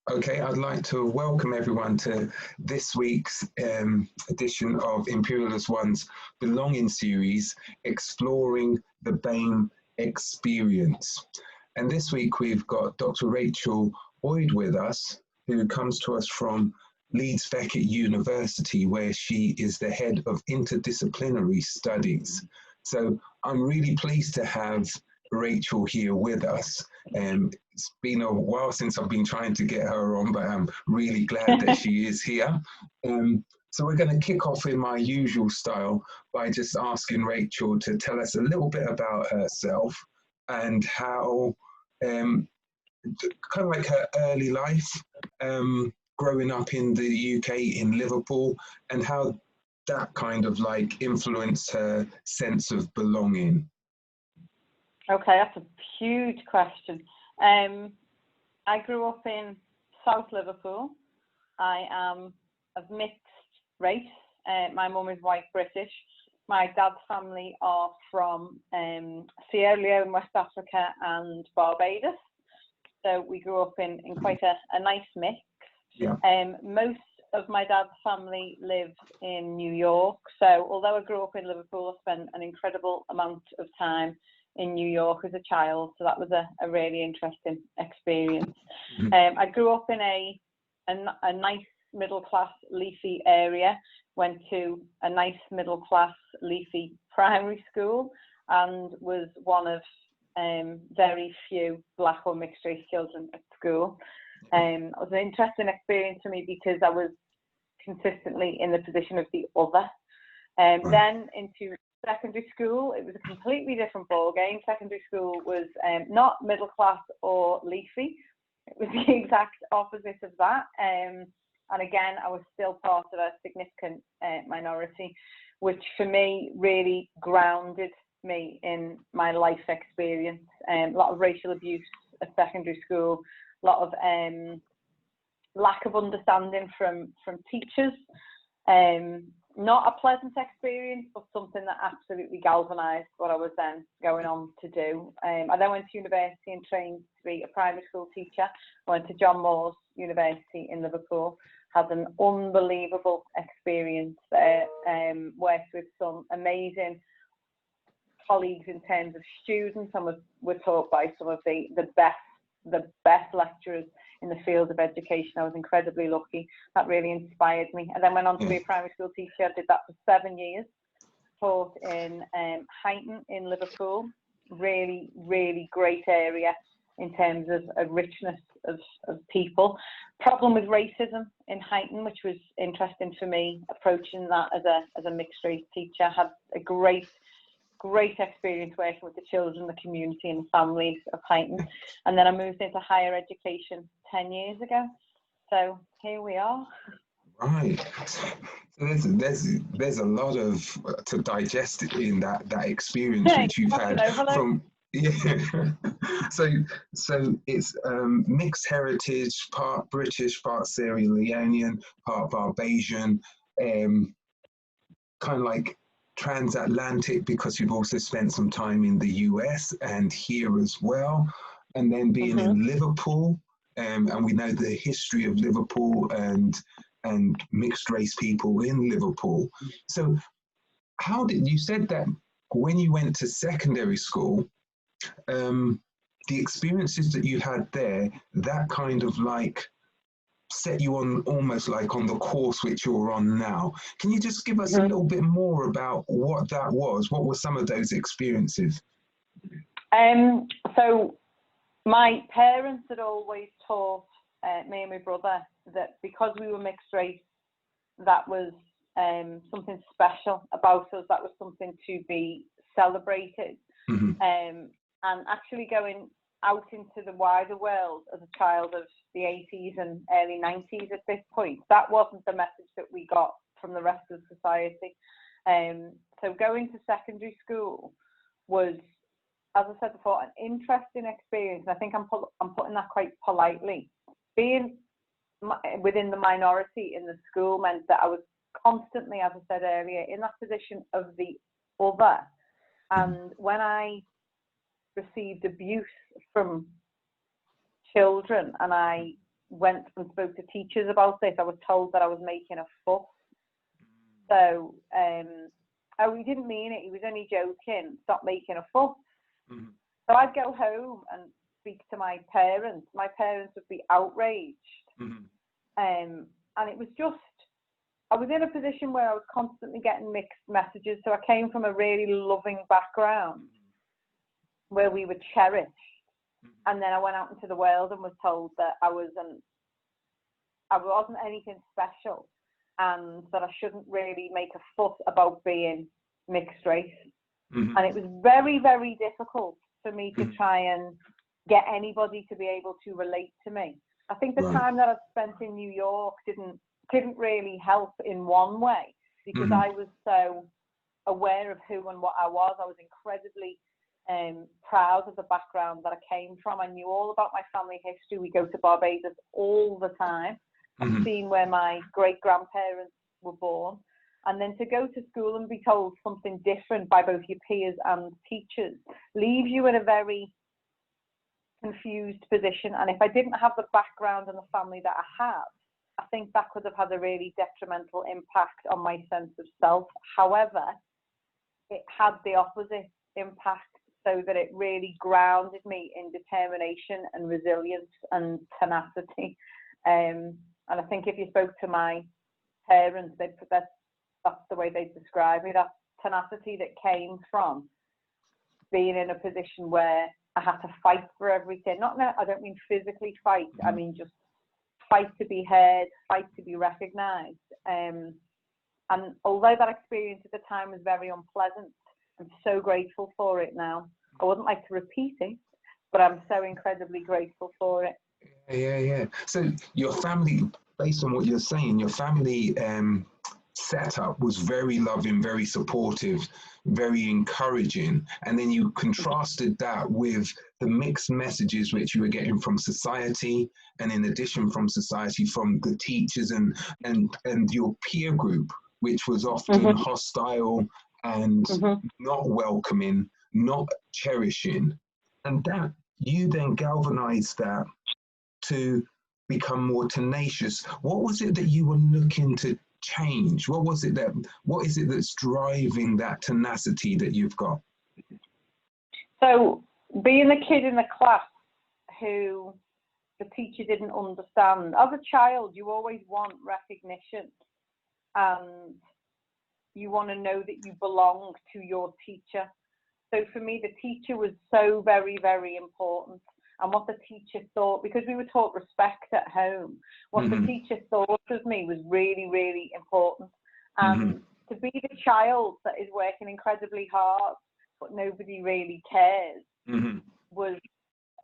Okay, I'd like to welcome everyone to this week's edition of Imperial as One's Belonging series, Exploring the BAME Experience. And this week we've got Dr. Rachel Boyle with us, who comes to us from Leeds Beckett University, where she is the head of Interdisciplinary Studies. So I'm really pleased to have Rachel here with us. It's been a while since I've been trying to get her on, but I'm really glad that she is here. So we're going to kick off in my usual style by just asking Rachel to tell us a little bit about herself and how, kind of like her early life, growing up in the UK in Liverpool, and how that kind of like influenced her sense of belonging. Okay, that's a huge question. I grew up in South Liverpool. I am of mixed race. My mum is white British. My dad's family are from Sierra Leone, West Africa and Barbados. So we grew up in quite a nice mix. Yeah. Most of my dad's family lives in New York. So although I grew up in Liverpool, I spent an incredible amount of time in New York as a child, so that was a really interesting experience. I grew up in a nice middle class leafy area, went to a nice middle class leafy primary school, and was one of very few black or mixed race children at school. It was an interesting experience for me because I was consistently in the position of the other. Then into secondary school, it was a completely different ball game. Secondary school was not middle class or leafy. It was the exact opposite of that. And again, I was still part of a significant minority, which for me really grounded me in my life experience. A lot of racial abuse at secondary school, a lot of lack of understanding from teachers. Not a pleasant experience, but something that absolutely galvanised what I was then going on to do. I then went to university and trained to be a primary school teacher. I went to John Moores University in Liverpool, had an unbelievable experience there, worked with some amazing colleagues in terms of students, and was taught by some of the best lecturers in the field of education. I was incredibly lucky. That really inspired me. And then went on to be a primary school teacher. I did that for 7 years. Taught in Highton in Liverpool. Really, really great area in terms of a richness of people. Problem with racism in Highton, which was interesting for me, approaching that as a mixed race teacher. Had a great experience working with the children, the community and families of Highton. And then I moved into higher education 10 years ago. So here we are. Right. So there's a lot of to digest in that experience which you've had from So it's mixed heritage, part British, part Sierra Leonean, part Barbadian, kind of like transatlantic, because you've also spent some time in the US and here as well, and then being in Liverpool, and we know the history of Liverpool and mixed race people in Liverpool. So how did you said that when you went to secondary school, the experiences that you had there, that kind of like set you on almost like on the course which you're on now. Can you just give us a little bit more about what that was? What were some of those experiences? So my parents had always taught me and my brother that because we were mixed race, that was something special about us, that was something to be celebrated. And actually going out into the wider world as a child of the 80s and early 90s at this point, that wasn't the message that we got from the rest of society. So going to secondary school was, as I said before, an interesting experience. I think I'm putting that quite politely. Being within the minority in the school meant that I was constantly, as I said earlier, in that position of the other. And when I received abuse from children and I went and spoke to teachers about this, I was told that I was making a fuss. So, oh, he didn't mean it. He was only joking. Stop making a fuss. Mm-hmm. So I'd go home and speak to my parents. My parents would be outraged. Mm-hmm. And it was just, I was in a position where I was constantly getting mixed messages. So I came from a really loving background where we were cherished. And then I went out into the world and was told that I wasn't anything special, and that I shouldn't really make a fuss about being mixed race. Mm-hmm. And it was very, very difficult for me to try and get anybody to be able to relate to me. I think the time that I'd spent in New York didn't really help in one way, because I was so aware of who and what I was. I was incredibly proud of the background that I came from. I knew all about my family history. We go to Barbados all the time. I've seen where my great-grandparents were born. And then to go to school and be told something different by both your peers and teachers leaves you in a very confused position. And if I didn't have the background and the family that I have, I think that could have had a really detrimental impact on my sense of self. However, it had the opposite impact, so that it really grounded me in determination and resilience and tenacity. And I think if you spoke to my parents, that's the way they describe me, that tenacity that came from being in a position where I had to fight for everything. I don't mean physically fight, I mean just fight to be heard, fight to be recognised. And although that experience at the time was very unpleasant, I'm so grateful for it now. I wouldn't like to repeat it, but I'm so incredibly grateful for it. Yeah. So your family, based on what you're saying, your family setup was very loving, very supportive, very encouraging. And then you contrasted that with the mixed messages which you were getting from society, and in addition from society, from the teachers and your peer group, which was often hostile and not welcoming, not cherishing. And that you then galvanized that to become more tenacious. What was it that you were looking to change? What is it that's driving that tenacity that you've got? So being the kid in the class who the teacher didn't understand, as a child you always want recognition, and you want to know that you belong to your teacher. So for me, the teacher was so very, very important. And what the teacher thought, because we were taught respect at home, what the teacher thought of me was really, really important. And to be the child that is working incredibly hard, but nobody really cares, was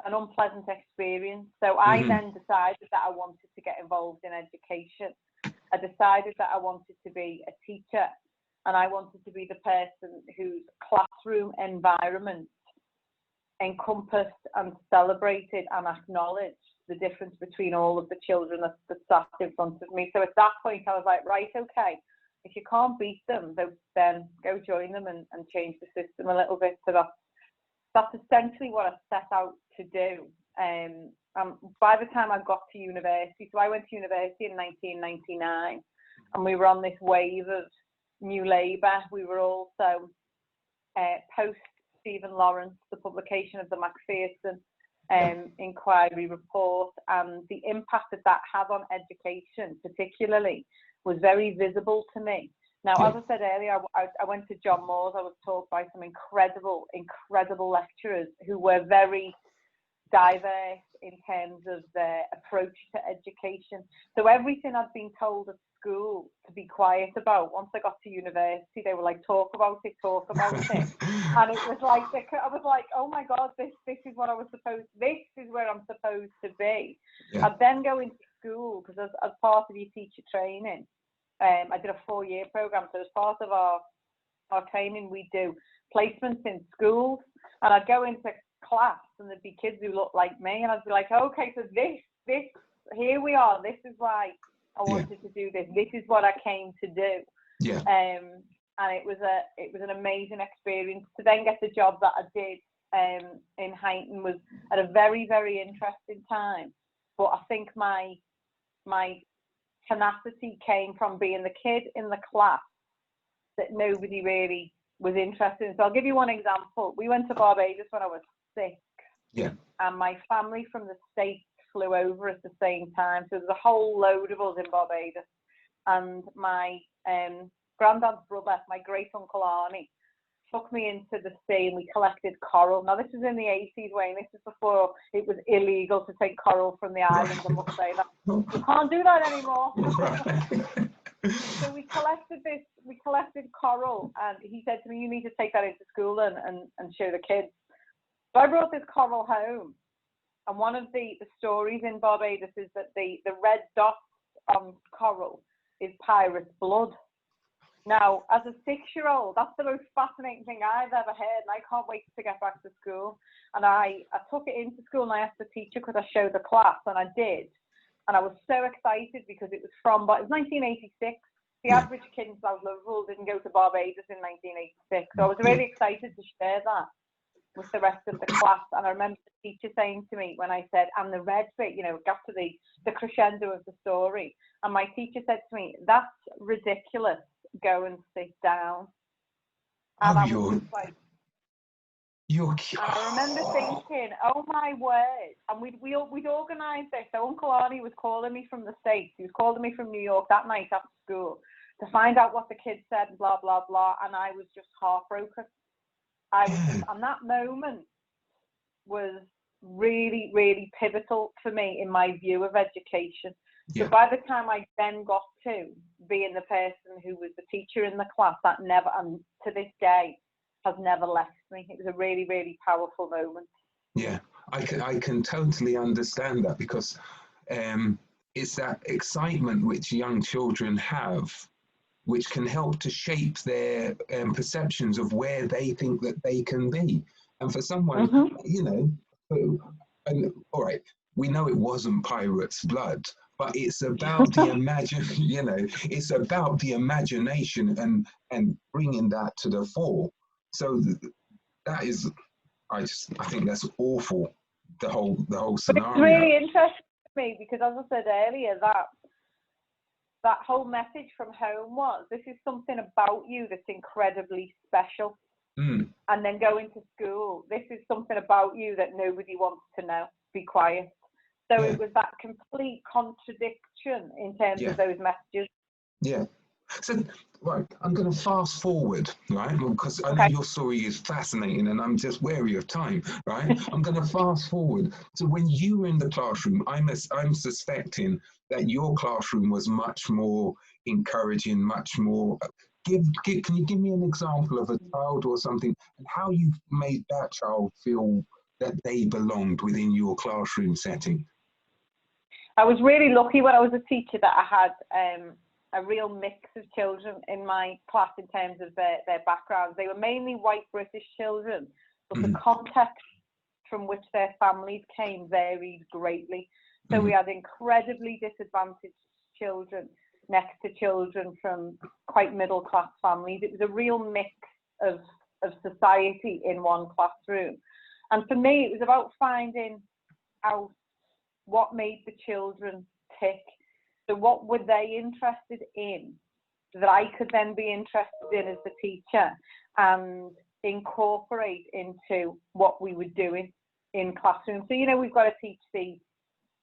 an unpleasant experience. So I then decided that I wanted to get involved in education. I decided that I wanted to be a teacher, and I wanted to be the person whose classroom environment encompassed and celebrated and acknowledged the difference between all of the children that sat in front of me. So at that point I was like, right, okay, if you can't beat them, then go join them and change the system a little bit. So that's essentially what I set out to do. By the time I got to university, so I went to university in 1999, and we were on this wave of New Labour. We were also post Stephen Lawrence, the publication of the Macpherson inquiry report, and the impact that had on education particularly was very visible to me. Now, as I said earlier, I went to John Moores. I was taught by some incredible lecturers who were very diverse in terms of their approach to education. So everything I'd been told at school to be quiet about, once I got to university, they were like, talk about it. And it was like, I was like, oh my God, this is what this is where I'm supposed to be. Yeah. I'd then go into school, because as part of your teacher training, I did a 4-year program. So as part of our training, we do placements in schools, and I'd go into class and there'd be kids who looked like me, and I'd be like, okay, so this here we are, this is why I wanted to do this, this is what I came to do. And it was an amazing experience. To then get the job that I did in Heighton was at a very, very interesting time, but I think my tenacity came from being the kid in the class that nobody really was interested in. So I'll give you one example. We went to Barbados when I was 6, and my family from the States flew over at the same time. So there's a whole load of us in Barbados, and my granddad's brother, my great uncle Arnie, took me into the sea and we collected coral. Now this was in the 80s, Wayne. This is before it was illegal to take coral from the island. I must say that you can't do that anymore. So we collected coral, and he said to me, "You need to take that into school and show the kids." So I brought this coral home, and one of the stories in Barbados is that the red dots on coral is pirate's blood. Now, as a 6-year-old, that's the most fascinating thing I've ever heard, and I can't wait to get back to school. And I took it into school, and I asked the teacher, could I show the class? And I did. And I was so excited because it was but it was 1986. The average kid in South Liverpool didn't go to Barbados in 1986. So I was really excited to share that with the rest of the class. And I remember the teacher saying to me when I said, and the red bit, got to the crescendo of the story. And my teacher said to me, "That's ridiculous. Go and sit down." And I was just like, and I remember thinking, oh my word. And we'd organised this. So Uncle Arnie was calling me from the States. He was calling me from New York that night after school to find out what the kids said and blah, blah, blah. And I was just heartbroken. And that moment was really, really pivotal for me in my view of education. So by the time I then got to being the person who was the teacher in the class, that never, and to this day, has never left me. It was a really, really powerful moment. Yeah, I can totally understand that, because it's that excitement which young children have, which can help to shape their perceptions of where they think that they can be. And for someone, all right, we know it wasn't pirate's blood, but it's about the it's about the imagination and bringing that to the fore. So that is, I think that's awful. The whole scenario. But it's really interesting to me because, as I said earlier, that whole message from home was, this is something about you that's incredibly special. And then going to school, this is something about you that nobody wants to know. Be quiet. So it was that complete contradiction in terms of those messages. Yeah. So, right, I'm going to fast forward, right, because I know your story is fascinating and I'm just wary of time, right? I'm going to fast forward. So when you were in the classroom, I'm suspecting that your classroom was much more encouraging, much more... Can you give me an example of a child or something, and how you made that child feel that they belonged within your classroom setting? I was really lucky when I was a teacher that I had a real mix of children in my class in terms of their backgrounds. They were mainly white British children, but the context from which their families came varied greatly. So we had incredibly disadvantaged children next to children from quite middle class families. It was a real mix of society in one classroom. And for me, it was about finding out what made the children tick. So what were they interested in that I could then be interested in as the teacher and incorporate into what we were doing in classrooms. So, we've got to teach the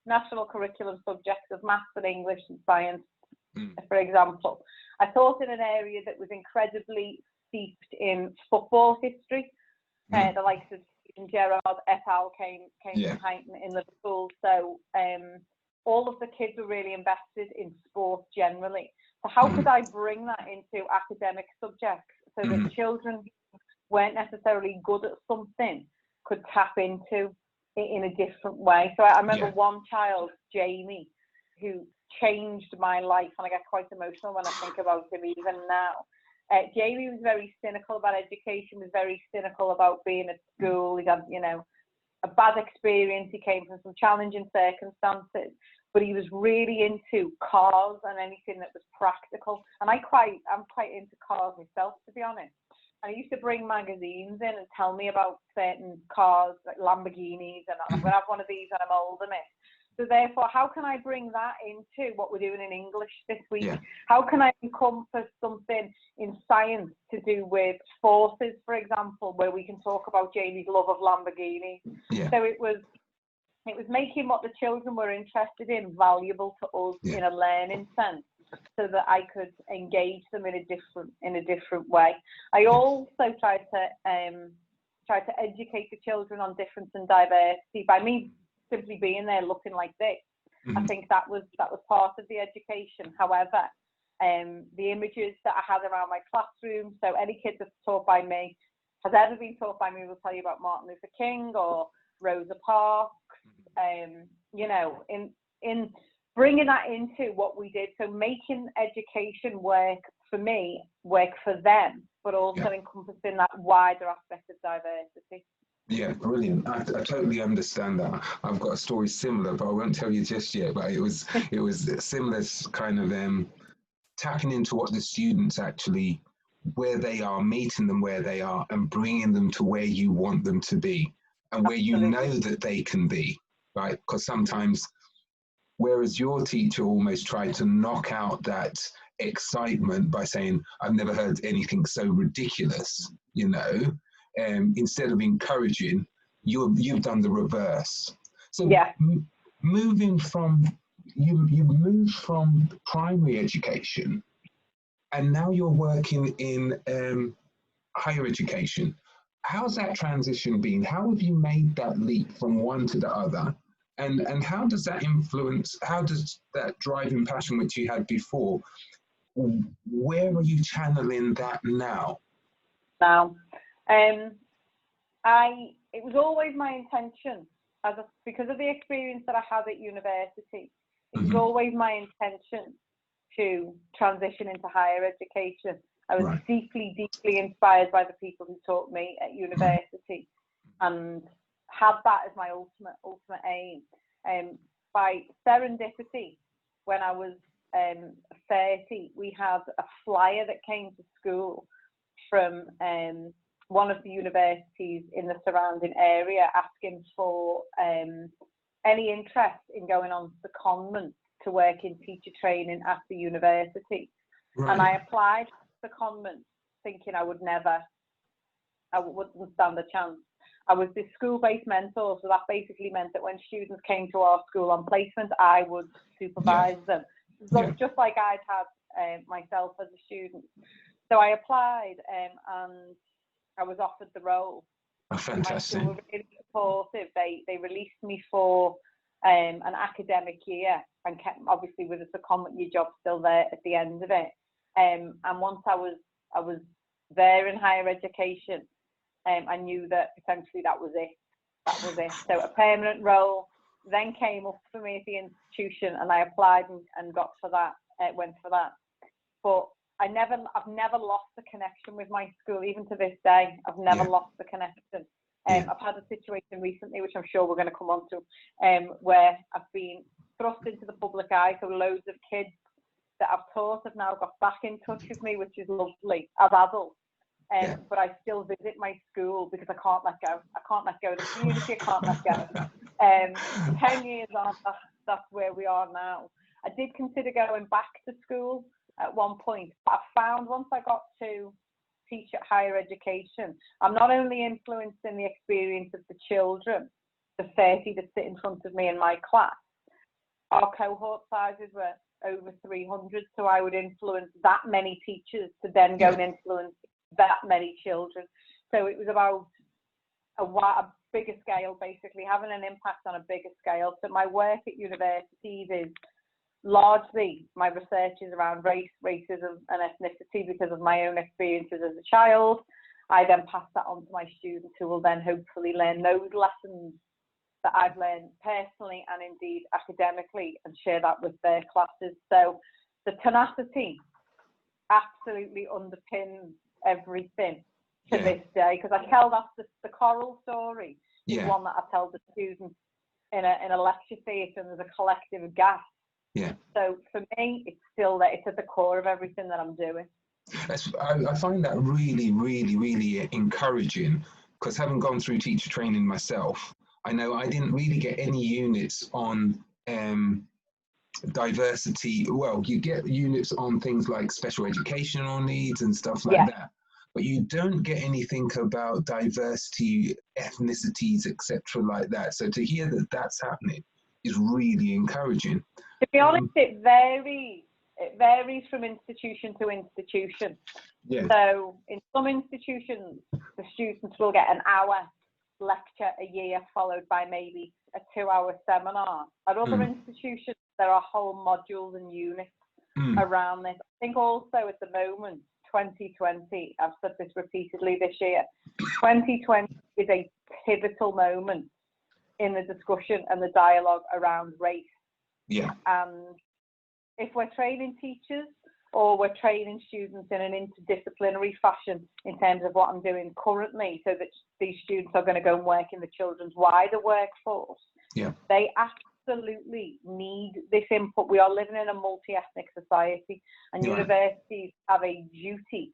national curriculum subjects of maths and English and science, for example. I taught in an area that was incredibly steeped in football history. The likes of Gerard et al. came from Highton in Liverpool. So all of the kids were really invested in sport generally. So how could I bring that into academic subjects so that children who weren't necessarily good at something could tap into it in a different way? So I remember one child, Jamie, who changed my life, and I get quite emotional when I think about him even now. Jamie was very cynical about education, was very cynical about being at school. He had, a bad experience. He came from some challenging circumstances, but he was really into cars and anything that was practical. And I'm quite into cars myself, to be honest. And he used to bring magazines in and tell me about certain cars, like Lamborghinis, and I'm going to have one of these when I'm older, miss. So therefore, how can I bring that into what we're doing in English this week? Yeah. How can I encompass something in science to do with forces, for example, where we can talk about Jamie's love of Lamborghini? Yeah. So it was making what the children were interested in valuable to us in a learning sense, so that I could engage them in a different way. I also tried to educate the children on difference and diversity by me simply being there looking like this. Mm-hmm. I think that was part of the education. However, the images that I had around my classroom, so any kid that's taught by me, has ever been taught by me, will tell you about Martin Luther King or Rosa Parks, you know, in bringing that into what we did. So making education work for me, work for them, but also encompassing that wider aspect of diversity. Yeah, brilliant. I totally understand that. I've got a story similar, but I won't tell you just yet. But it was similar kind of tapping into what the students actually, where they are, meeting them where they are, and bringing them to where you want them to be, and where you know that they can be, right? Because sometimes, whereas your teacher almost tried to knock out that excitement by saying, "I've never heard anything so ridiculous," you know. Instead of encouraging, you've done the reverse. So moving from you moved from primary education, and now you're working in higher education. How's that transition been? How have you made that leap from one to the other? And how does that influence? How does that driving passion which you had before? Where are you channeling that now? Now. It was always my intention, because of the experience that I had at university, it was always my intention to transition into higher education. I was deeply, deeply inspired by the people who taught me at university, and had that as my ultimate aim. By serendipity, when I was 30, we had a flyer that came to school from one of the universities in the surrounding area, asking for any interest in going on to secondment to work in teacher training at the university. And I applied for secondment thinking I wouldn't stand a chance. I was the school-based mentor, so that basically meant that when students came to our school on placement, I would supervise them, just like I'd had myself as a student. So I applied and I was offered the role. Oh, fantastic. They were really supportive. They released me for an academic year and kept, obviously, with a secondment year job still there at the end of it. And once I was there in higher education, I knew that potentially that was it. That was it. So a permanent role then came up for me at the institution, and I applied and got for that. Went for that. But I've never lost the connection with my school, even to this day. I've never lost the connection. I've had a situation recently, which I'm sure we're going to come on to, where I've been thrust into the public eye. So loads of kids that I've taught have now got back in touch with me, which is lovely as adults. But I still visit my school because I can't let go. I can't let go of the community. I can't let go. 10 years on, that's where we are now. I did consider going back to school at one point. I found once I got to teach at higher education, I'm not only influencing the experience of the children, the 30 that sit in front of me in my class. Our cohort sizes were over 300, so I would influence that many teachers to then go and influence that many children. So it was about a bigger scale, basically having an impact on a bigger scale. So my work at universities is largely, my research is around race, racism and ethnicity because of my own experiences as a child. I then pass that on to my students, who will then hopefully learn those lessons that I've learned personally and indeed academically, and share that with their classes. So the tenacity absolutely underpins everything to this day, because I tell that the choral story is one that I tell the students in a lecture theatre, and there's a collective gasp. So for me, it's still there. It's at the core of everything that I'm doing. I find that really, really, really encouraging, because having gone through teacher training myself, I know I didn't really get any units on diversity. Well, you get units on things like special educational needs and stuff like that, but you don't get anything about diversity, ethnicities, etc. like that. So to hear that that's happening is really encouraging. To be honest, it varies. It varies from institution to institution. Yeah. So in some institutions, the students will get an hour lecture a year, followed by maybe a 2-hour seminar. At other institutions, there are whole modules and units around this. I think also at the moment, 2020, I've said this repeatedly this year, 2020 is a pivotal moment in the discussion and the dialogue around race. Yeah. And if we're training teachers or we're training students in an interdisciplinary fashion in terms of what I'm doing currently, so that these students are going to go and work in the children's wider workforce, they absolutely need this input. We are living in a multi-ethnic society, and universities have a duty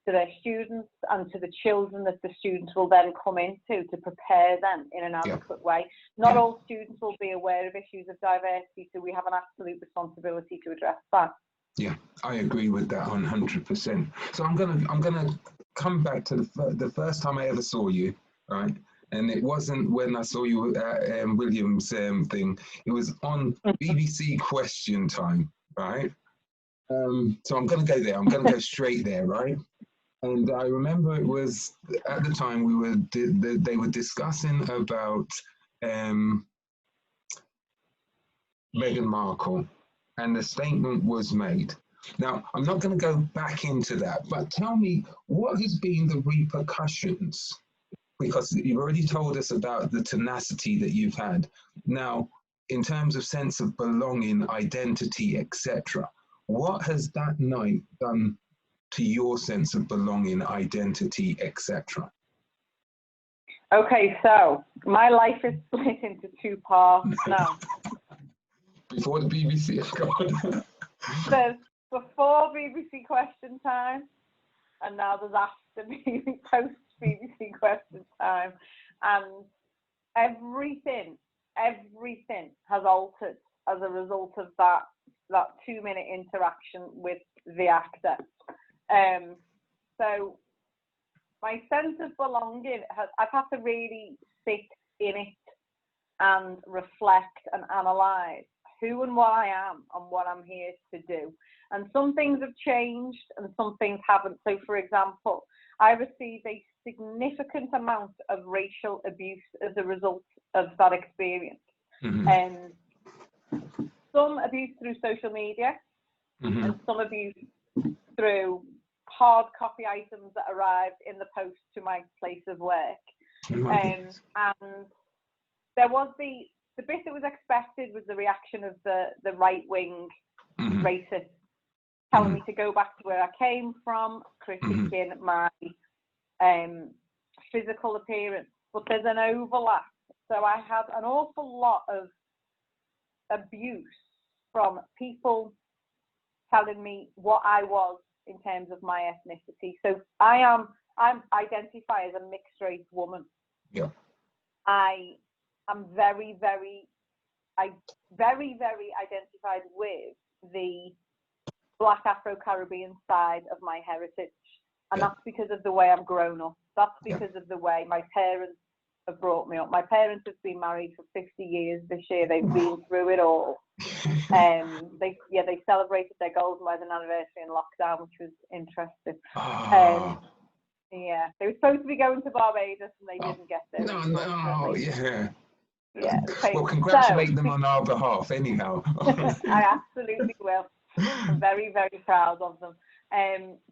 to their students and to the children that the students will then come into to prepare them in an adequate way. Not all students will be aware of issues of diversity, so we have an absolute responsibility to address that. Yeah, I agree with that 100%. So I'm gonna come back to the first time I ever saw you, right? And it wasn't when I saw you at Williams' thing. It was on BBC Question Time, right? So I'm gonna go there. I'm gonna go straight there, right? And I remember it was at the time they were discussing about Meghan Markle, and the statement was made. Now, I'm not going to go back into that, but tell me, what has been the repercussions? Because you've already told us about the tenacity that you've had. Now, in terms of sense of belonging, identity, etc., what has that night done to your sense of belonging, identity, etc.? Okay, so my life is split into two parts now. Before the BBC, there's before BBC Question Time, and now there's after post BBC Question Time, and everything has altered as a result of that 2-minute interaction with the actor. So my sense of belonging I've had to really sit in it and reflect and analyse who and what I am and what I'm here to do. And some things have changed and some things haven't. So, for example, I received a significant amount of racial abuse as a result of that experience. Some abuse through social media and some abuse through hard copy items that arrived in the post to my place of work. And there was the bit that was expected was the reaction of the right-wing racists telling me to go back to where I came from, critiquing my physical appearance. But there's an overlap. So I had an awful lot of abuse from people telling me what I was in terms of my ethnicity. So I'm identify as a mixed race woman. Yeah. I'm very, very identified with the Black Afro-Caribbean side of my heritage. And that's because of the way I've grown up. That's because of the way my parents have brought me up. My parents have been married for 50 years this year. They've been through it all. They celebrated their golden wedding anniversary in lockdown, which was interesting. They were supposed to be going to Barbados and they didn't get there. Well, congratulate them on our behalf, anyhow. I absolutely will. I'm very, very proud of them.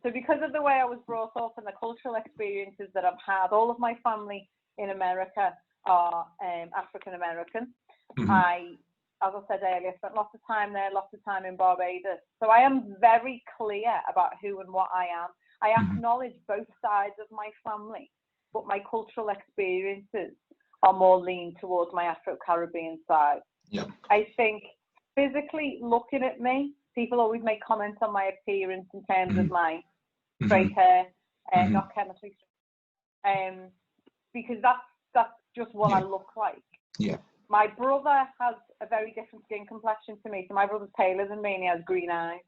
So because of the way I was brought up and the cultural experiences that I've had, all of my family in America are African American. As I said earlier, spent lots of time there, lots of time in Barbados. So I am very clear about who and what I am. I acknowledge both sides of my family, but my cultural experiences are more lean towards my Afro-Caribbean side. Yeah. I think physically looking at me, people always make comments on my appearance in terms of my straight hair, not chemically straight, because that's just what I look like. Yeah. my brother has a very different skin complexion to me. So my brother's paler than me and he has green eyes.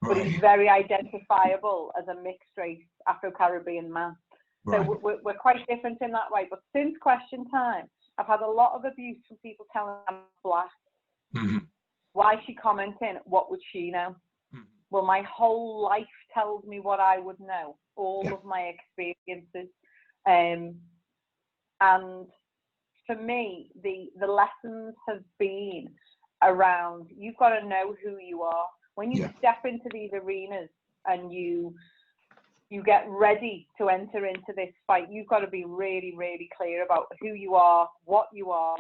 But Right. he's very identifiable as a mixed race Afro-Caribbean man. So Right. we're quite different in that way. But since question time, I've had a lot of abuse from people telling me I'm black. Mm-hmm. Why is she commenting? What would she know? Mm-hmm. Well, my whole life tells me what I would know, all Yeah. of my experiences. And for me, the lessons have been around, you've got to know who you are. When you step into these arenas and you get ready to enter into this fight, you've got to be really, really clear about who you are, what you are,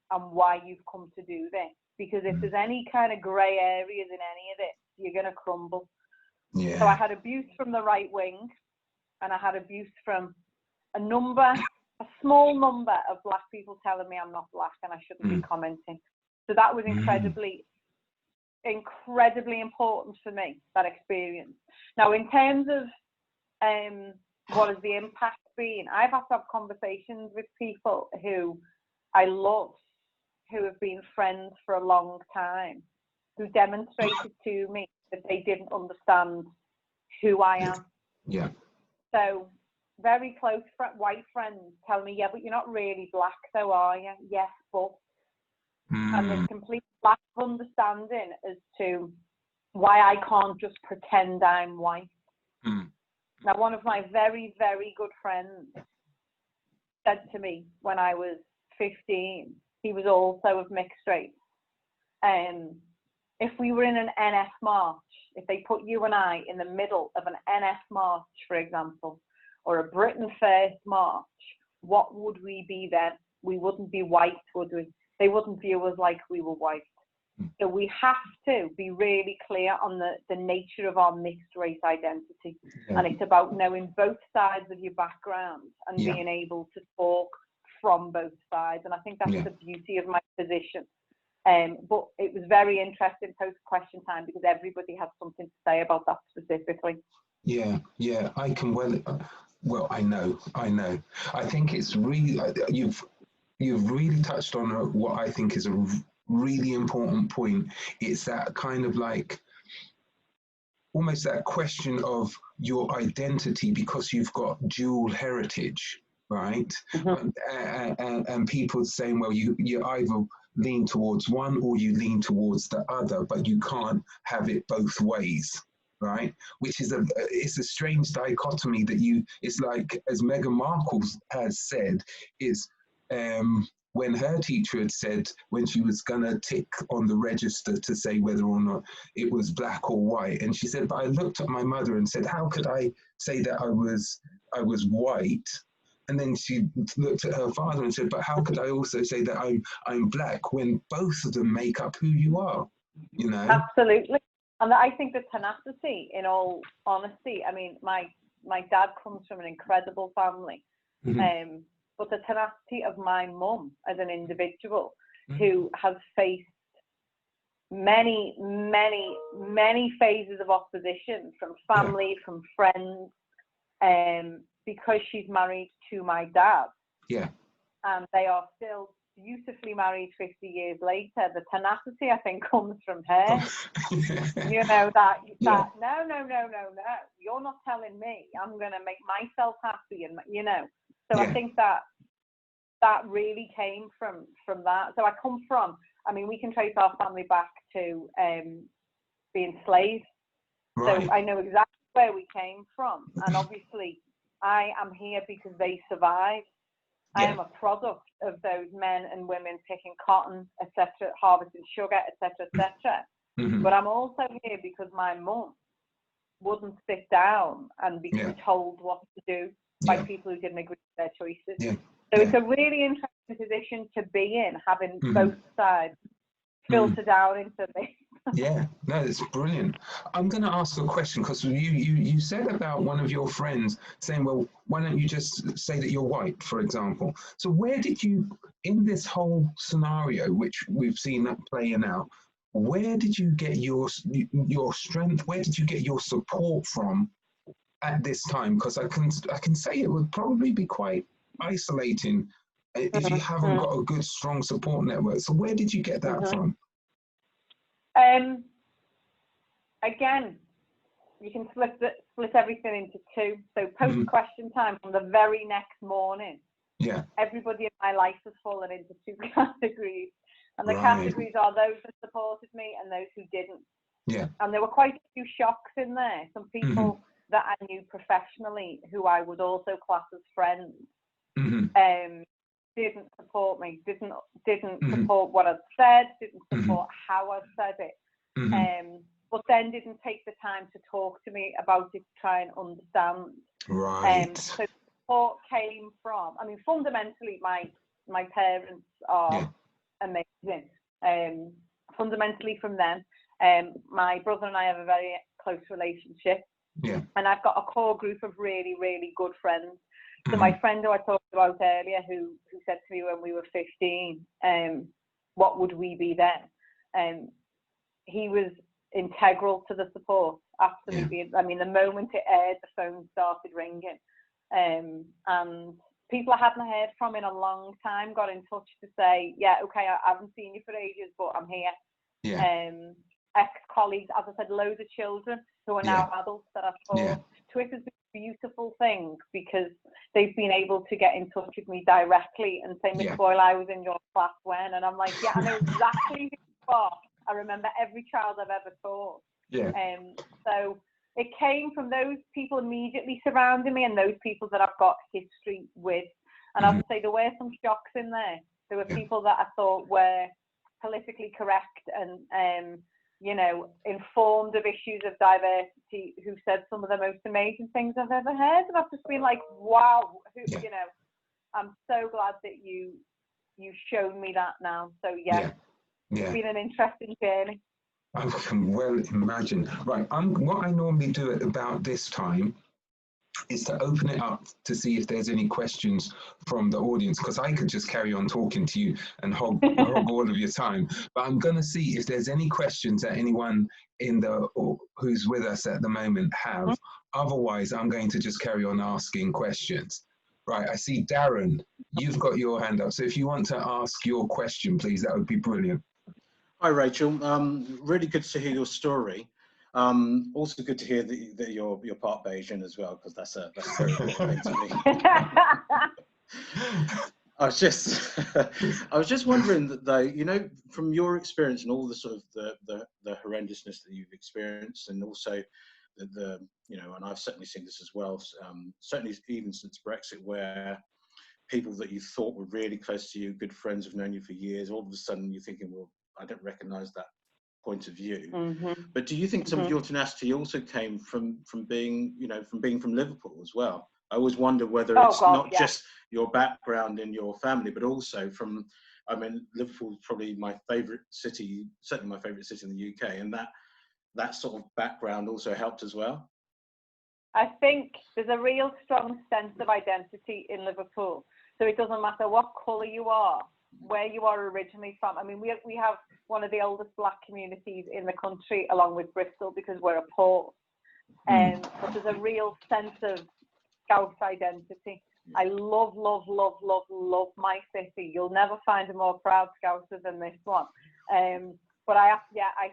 and why you've come to do this. Because if there's any kind of grey areas in any of this, you're going to crumble. Yeah. So I had abuse from the right wing, and I had abuse from a small number of black people telling me I'm not black and I shouldn't be commenting. So that was incredibly important for me, that experience. Now, in terms of what has the impact been, I've had to have conversations with people who I love, who have been friends for a long time, who demonstrated to me that they didn't understand who I am. Yeah. So very close white friends tell me, yeah, but you're not really black though, are you? Yes, but. And this complete lack of understanding as to why I can't just pretend I'm white. Now, one of my very, very good friends said to me when I was 15, he was also of mixed race. If we were in an NF march, if they put you and I in the middle of an NF march, for example, or a Britain First march, what would we be then? We wouldn't be white, would we? They wouldn't view us like we were white. So we have to be really clear on the nature of our mixed race identity. Yeah. And it's about knowing both sides of your background and being able to talk from both sides. And I think that's the beauty of my position. But it was very interesting post question time because everybody has something to say about that specifically. Yeah, I can I know. I think it's really, you've really touched on what I think is a really important point. It's that kind of like almost that question of your identity because you've got dual heritage, right? And people saying, well, you either lean towards one or you lean towards the other, but you can't have it both ways, right? Which is it's a strange dichotomy that it's like, as Meghan Markle has said, is when her teacher had said, when she was going to tick on the register to say whether or not it was black or white, and she said, but I looked at my mother and said, how could I say that I was white? And then she looked at her father and said, but how could I also say that I'm black when both of them make up who you are, you know? Absolutely. And I think the tenacity, in all honesty, I mean, my dad comes from an incredible family. But the tenacity of my mum as an individual who has faced many, many, many phases of opposition from family, from friends, because she's married to my dad. Yeah. And they are still beautifully married 50 years later. The tenacity, I think, comes from her. You know, that no, you're not telling me. I'm going to make myself happy, and you know. So I think that really came from that. So I come from, I mean, we can trace our family back to being slaves. Right. So I know exactly where we came from. And obviously, I am here because they survived. I am a product of those men and women picking cotton, etc., harvesting sugar, etc., etc. But I'm also here because my mum wouldn't sit down and be told what to do by people who didn't agree with their choices. So it's a really interesting position to be in, having both sides filter down into this. Yeah, no, it's brilliant. I'm going to ask a question because you said about one of your friends saying, well, why don't you just say that you're white, for example? So where did you, in this whole scenario, which we've seen that playing out, where did you get your strength? Where did you get your support from at this time? Because I can say it would probably be quite isolating if you haven't got a good, strong support network. So where did you get that from? Again, you can split everything into two. So post question time from the very next morning, everybody in my life has fallen into two categories. And the categories are those that supported me and those who didn't. Yeah. And there were quite a few shocks in there. Some people that I knew professionally, who I would also class as friends, didn't support me, didn't support what I'd said, didn't support how I'd said it, but then didn't take the time to talk to me about it, to try and understand. Right. So support came from, I mean, fundamentally, my parents are amazing. Fundamentally from them. My brother and I have a very close relationship. Yeah. And I've got a core group of really, really good friends. So my friend who I talked about earlier, who said to me when we were 15, what would we be then? He was integral to the support, absolutely. Yeah. I mean, the moment it aired, the phone started ringing. And people I hadn't heard from in a long time got in touch to say, yeah, okay, I haven't seen you for ages, but I'm here. Yeah. Ex-colleagues, as I said, loads of children who are now adults that I've taught. Yeah. Twitter's a beautiful thing because they've been able to get in touch with me directly and say, Miss Boyle, I was in your class when, and I'm like, yeah, I know exactly who you are. I remember every child I've ever taught. Yeah. So it came from those people immediately surrounding me and those people that I've got history with. And I would say there were some shocks in there. There were people that I thought were politically correct and you know, informed of issues of diversity, who said some of the most amazing things I've ever heard. And I've just been like, wow, you know, I'm so glad that you've shown me that now. So it's been an interesting journey. I can well imagine. Right, what I normally do at about this time is to open it up to see if there's any questions from the audience, because I could just carry on talking to you and hog all of your time. But I'm going to see if there's any questions that anyone who's with us at the moment have. Otherwise, I'm going to just carry on asking questions. Right, I see Darren, you've got your hand up. So if you want to ask your question, please, that would be brilliant. Hi, Rachel. Really good to hear your story. Also good to hear that you're part Bayesian as well, because that's a very important thing to me. I was just wondering that though, you know, from your experience and all the sort of the horrendousness that you've experienced, and also the you know, and I've certainly seen this as well, certainly even since Brexit, where people that you thought were really close to you, good friends, have known you for years, all of a sudden you're thinking, well, I don't recognise that point of view. But do you think some of your tenacity also came from being, you know, from Liverpool as well? I always wonder whether it's not just your background in your family, but also from, I mean, Liverpool's probably my favourite city, certainly my favourite city in the UK, and that sort of background also helped as well. I think there's a real strong sense of identity in Liverpool. So it doesn't matter what colour you are, where you are originally from. I mean, we have one of the oldest black communities in the country, along with Bristol, because we're a port. But there's a real sense of Scouse identity. I love my city. You'll never find a more proud Scouser than this one. But I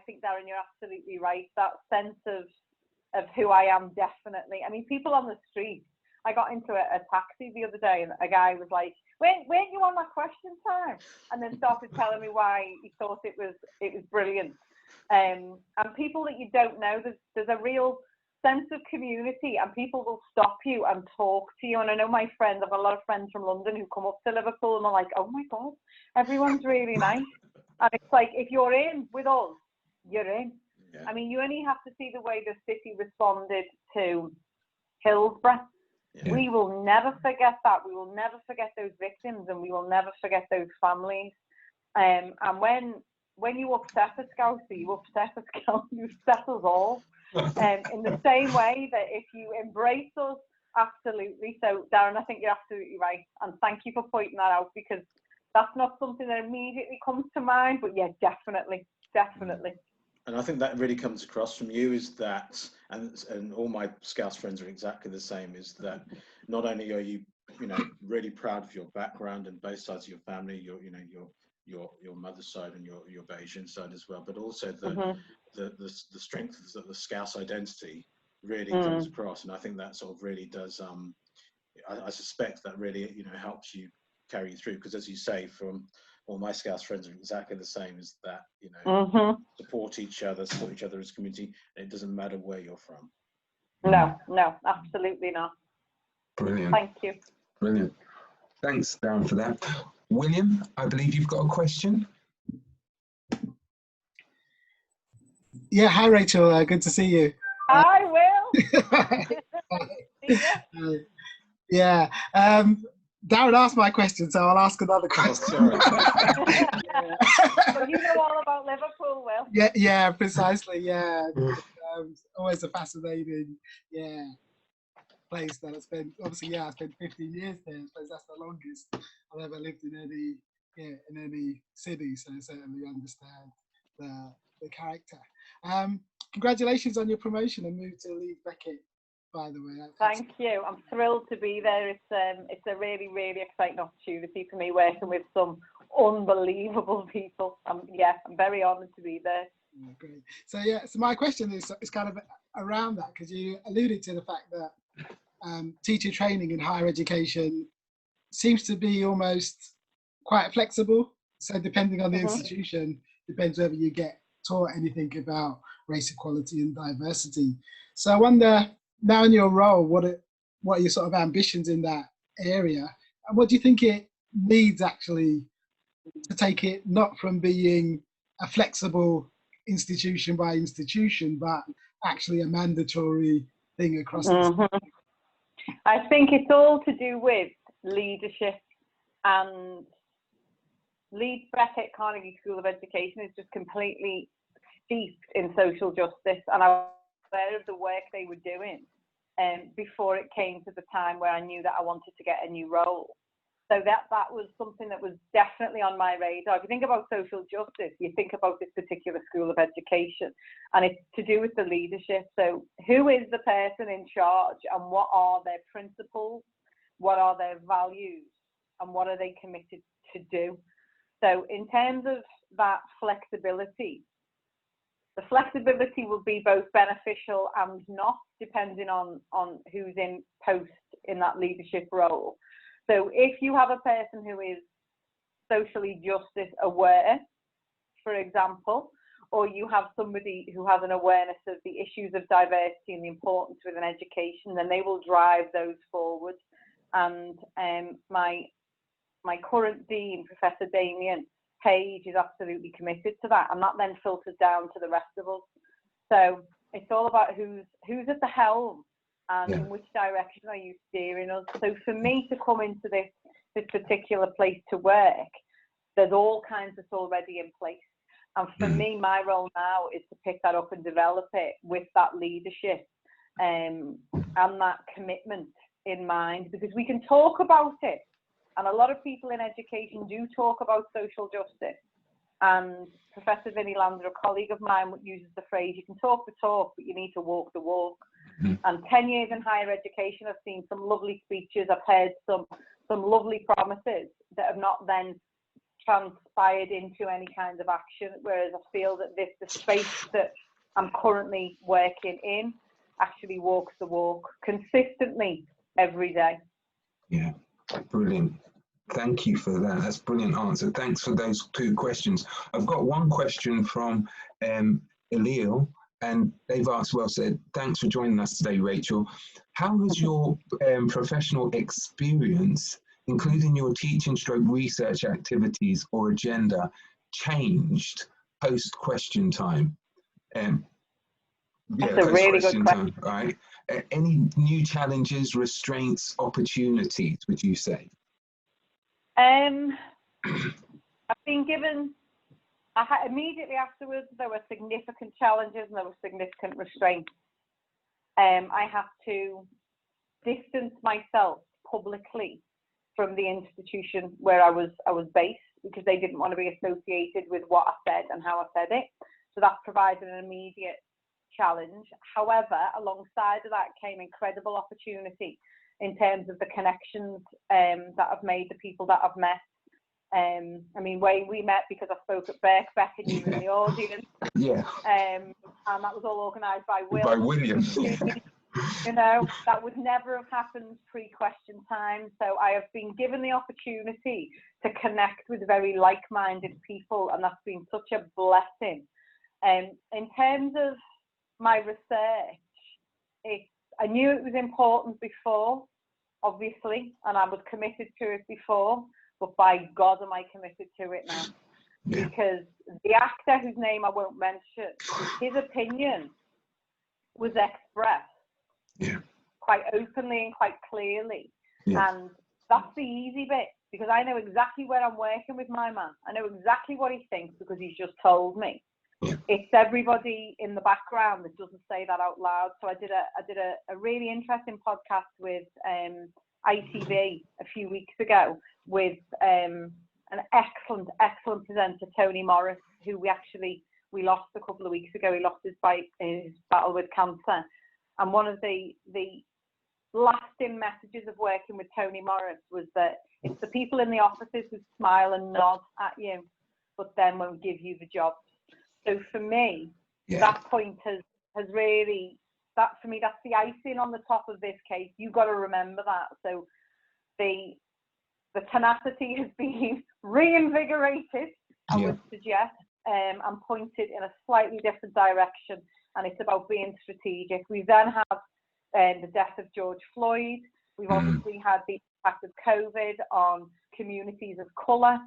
think, Darren, you're absolutely right. That sense of who I am, definitely. I mean, people on the street. I got into a taxi the other day and a guy was like, weren't you on that question time? And then started telling me why he thought it was brilliant. And people that you don't know, there's a real sense of community, and people will stop you and talk to you. And I know my friends, I've got a lot of friends from London who come up to Liverpool and are like, oh my God, everyone's really nice. And it's like, if you're in with us, you're in. Yeah. I mean, you only have to see the way the city responded to Hillsborough. Yeah. We will never forget that. We will never forget those victims, and we will never forget those families. And when you upset a Scouser, you upset a Scouser, you upset us all. In the same way that if you embrace us, absolutely. So, Darren, I think you're absolutely right. And thank you for pointing that out, because that's not something that immediately comes to mind. But yeah, definitely. And I think that really comes across from you, is that, and all my Scouse friends are exactly the same, is that not only are you really proud of your background and both sides of your family, your mother's side and your Bayesian side as well, but also the strength of the Scouse identity really comes across, and I think that sort of really does. I suspect that really helps you carry you through, because as you say, from all my Scouse friends are exactly the same, is that support each other as a community, and it doesn't matter where you're from. No, absolutely not. Brilliant. Thank you. Brilliant. Thanks, Darren, for that. William, I believe you've got a question. Yeah, hi Rachel, good to see you. Hi, Will. See ya. Yeah, Darren asked my question, so I'll ask another question. Oh, So you know all about Liverpool, Will. Yeah, precisely. Yeah, always a fascinating, place that I spent. Obviously, I spent 15 years there. I suppose that's the longest I've ever lived in any city. So I certainly understand the character. Congratulations on your promotion and move to Leeds Beckett, by the way. Thank you. I'm thrilled to be there. It's a really, really exciting opportunity for me, working with some unbelievable people. I'm very honoured to be there. Yeah, great. So so my question is kind of around that, because you alluded to the fact that teacher training in higher education seems to be almost quite flexible. So depending on the institution, depends whether you get taught anything about race equality and diversity. So I wonder, now in your role, what are your sort of ambitions in that area, and what do you think it needs actually to take it not from being a flexible institution by institution, but actually a mandatory thing across the I think it's all to do with leadership, and Leeds Beckett Carnegie School of Education is just completely steeped in social justice, and I was aware of the work they were doing before it came to the time where I knew that I wanted to get a new role. So that was something that was definitely on my radar. If you think about social justice, you think about this particular school of education, and it's to do with the leadership. So who is the person in charge, and what are their principles, what are their values, and what are they committed to do? So in terms of that flexibility, the flexibility will be both beneficial and not, depending on who's in post in that leadership role. So if you have a person who is socially justice aware, for example, or you have somebody who has an awareness of the issues of diversity and the importance within education, then they will drive those forward. And my current dean, Professor Damien Page, is absolutely committed to that, and that then filters down to the rest of us. So it's all about who's at the helm, and in which direction are you steering us. So for me to come into this particular place to work, there's all kinds that's already in place. And for me, my role now is to pick that up and develop it with that leadership and that commitment in mind, because we can talk about it. And a lot of people in education do talk about social justice. And Professor Vinnie Lander, a colleague of mine, uses the phrase, you can talk the talk, but you need to walk the walk. And 10 years in higher education, I've seen some lovely speeches, I've heard some lovely promises that have not then transpired into any kind of action, whereas I feel that the space that I'm currently working in actually walks the walk consistently every day. Yeah, brilliant. Thank you for that. That's a brilliant answer. Thanks for those two questions. I've got one question from Eliel, and they've asked, said, thanks for joining us today, Rachel. How has your professional experience, including your teaching stroke research activities or agenda, changed post question time? That's a really good question. Right? Any new challenges, restraints, opportunities, would you say? I've been given, immediately afterwards, there were significant challenges and there were significant restraints. I had to distance myself publicly from the institution where I was based, because they didn't want to be associated with what I said and how I said it. So that provided an immediate challenge. However, alongside of that came incredible opportunity, in terms of the connections that I've made, the people that I've met. I mean, Wayne, we met because I spoke at Beckett, you were in the audience. Yeah. And that was all organised by Will. By William. You know, that would never have happened pre-question time. So I have been given the opportunity to connect with very like-minded people, and that's been such a blessing. In terms of my research, I knew it was important before, obviously, and I was committed to it before, but by God am I committed to it now. Yeah. Because the actor, whose name I won't mention, his opinion was expressed quite openly and quite clearly. Yeah. And that's the easy bit, because I know exactly where I'm working with my man. I know exactly what he thinks because he's just told me. Yeah. It's everybody in the background that doesn't say that out loud. So I did a really interesting podcast with ITV a few weeks ago with an excellent presenter, Tony Morris, who we lost a couple of weeks ago. He lost his battle with cancer. And one of the lasting messages of working with Tony Morris was that it's the people in the offices who smile and nod at you, but then won't give you the jobs. So for me, that point has really, that's the icing on the top of this case. You've got to remember that. So the tenacity has been reinvigorated, I would suggest, and pointed in a slightly different direction. And it's about being strategic. We then have the death of George Floyd. We've obviously had the impact of COVID on communities of colour.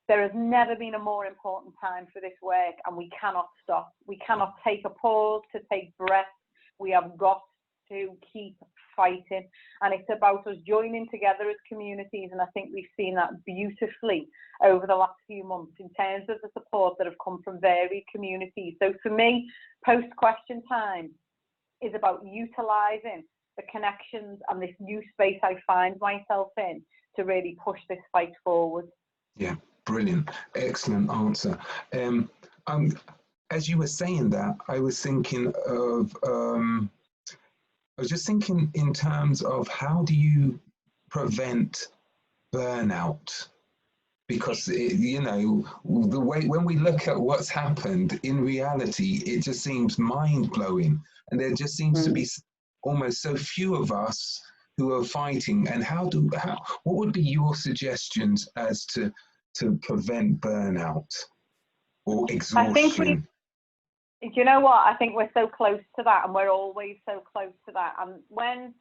There has never been a more important time for this work, and we cannot stop. We cannot take a pause to take breath. We have got to keep fighting. And it's about us joining together as communities, and I think we've seen that beautifully over the last few months in terms of the support that have come from varied communities. So for me, post-question time is about utilising the connections and this new space I find myself in to really push this fight forward. Yeah, brilliant. Excellent answer. As you were saying that, I was thinking of, I was just thinking in terms of how do you prevent burnout? Because, you know, the way, when we look at what's happened, in reality, it just seems mind-blowing. And there just seems to be almost so few of us who are fighting. And what would be your suggestions as to prevent burnout or exhaustion? Do you know what? I think we're so close to that, and we're always so close to that. And when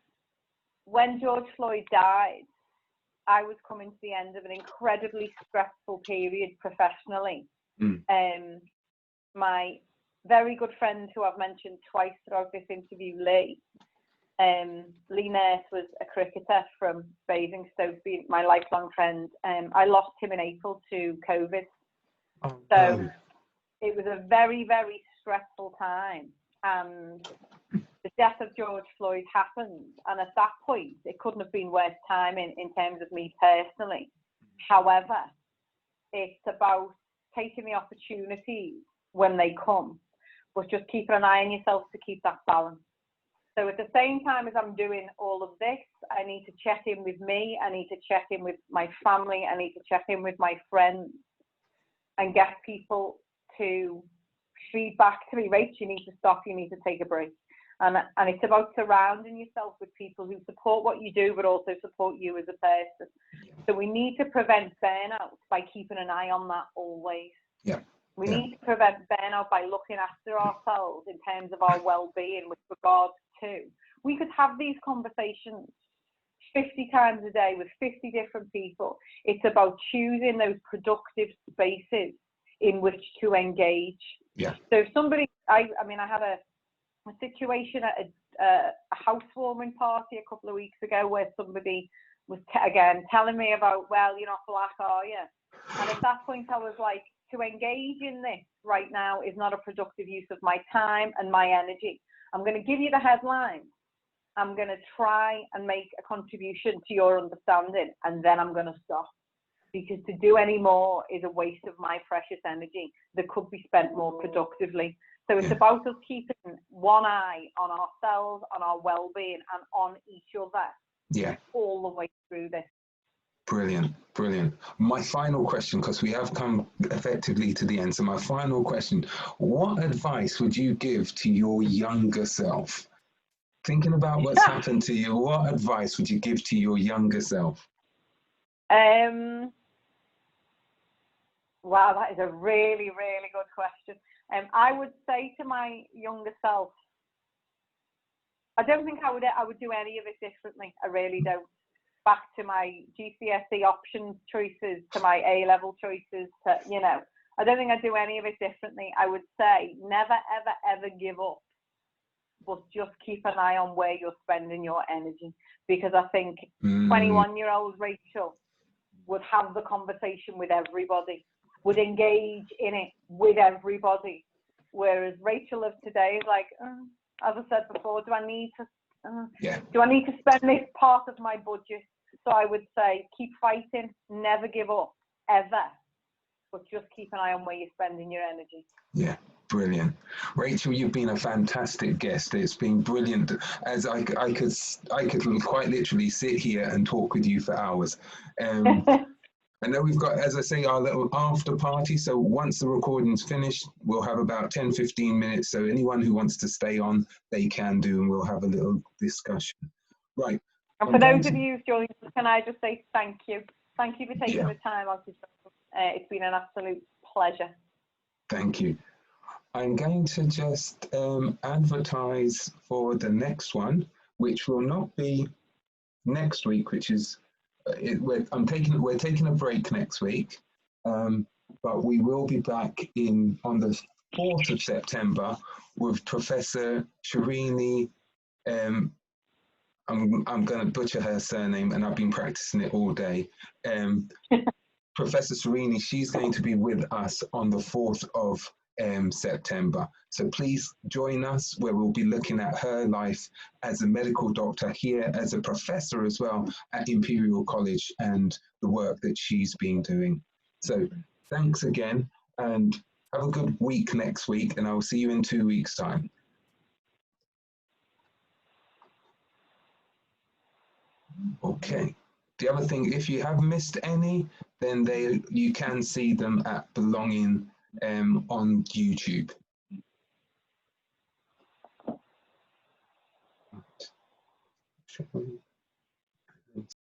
George Floyd died, I was coming to the end of an incredibly stressful period professionally. My very good friend, who I've mentioned twice throughout this interview, Lee Nurse, was a cricketer from Basingstoke, my lifelong friend. I lost him in April to COVID. So it was a very, very stressful time. And the death of George Floyd happened, and at that point it couldn't have been worse timing in terms of me personally. However, it's about taking the opportunities when they come, but just keeping an eye on yourself to keep that balance. So at the same time as I'm doing all of this, I need to check in with me, I need to check in with my family, I need to check in with my friends and get people to feed back to me, Rach, you need to stop, you need to take a break. And it's about surrounding yourself with people who support what you do, but also support you as a person. So we need to prevent burnout by keeping an eye on that always. We need to prevent burnout by looking after ourselves in terms of our well-being with regard to. We could have these conversations 50 times a day with 50 different people. It's about choosing those productive spaces in which to engage. So if somebody, I had a situation at a housewarming party a couple of weeks ago where somebody was again telling me about, well, you're not black, are you? And at that point I was like, to engage in this right now is not a productive use of my time and my energy. I'm going to give you the headlines. I'm going to try and make a contribution to your understanding, and then I'm going to stop. Because to do any more is a waste of my precious energy that could be spent more productively. So it's about us keeping one eye on ourselves, on our well-being, and on each other Yeah. all the way through this. Brilliant, brilliant. My final question, because we have come effectively to the end. So my final question, what advice would you give to your younger self? Thinking about what's happened to you, what advice would you give to your younger self? Wow, that is a really, really good question. I would say to my younger self, I don't think I would do any of it differently. I really don't. Back to my GCSE option choices, to my A-level choices, to, you know, I don't think I'd do any of it differently. I would say never, ever, ever give up, but just keep an eye on where you're spending your energy. Because I think 21-year-old Rachel would have the conversation with everybody, would engage in it with everybody. Whereas Rachel of today is like, as I said before, do I need to spend this part of my budget? So I would say keep fighting, never give up, ever, but just keep an eye on where you're spending your energy. Yeah, brilliant. Rachel, you've been a fantastic guest. It's been brilliant. As I could quite literally sit here and talk with you for hours. I know we've got, as I say, our little after party. So once the recording's finished, we'll have about 10, 15 minutes. So anyone who wants to stay on, they can do, and we'll have a little discussion. Right. And for those of you who've joined us, can I just say thank you? Thank you for taking the time out to join us. It's been an absolute pleasure. Thank you. I'm going to just advertise for the next one, which will not be next week, which is we're taking a break next week, but we will be back on the 4th of September with Professor Shirini. I'm going to butcher her surname, and I've been practicing it all day. Professor Shirini, she's going to be with us on the 4th of September. So please join us, where we'll be looking at her life as a medical doctor, here as a professor as well at Imperial College, and the work that she's been doing. So thanks again, and have a good week next week, and I'll see you in 2 weeks' time. Okay. The other thing, if you have missed any, then you can see them at Belonging on YouTube. Right.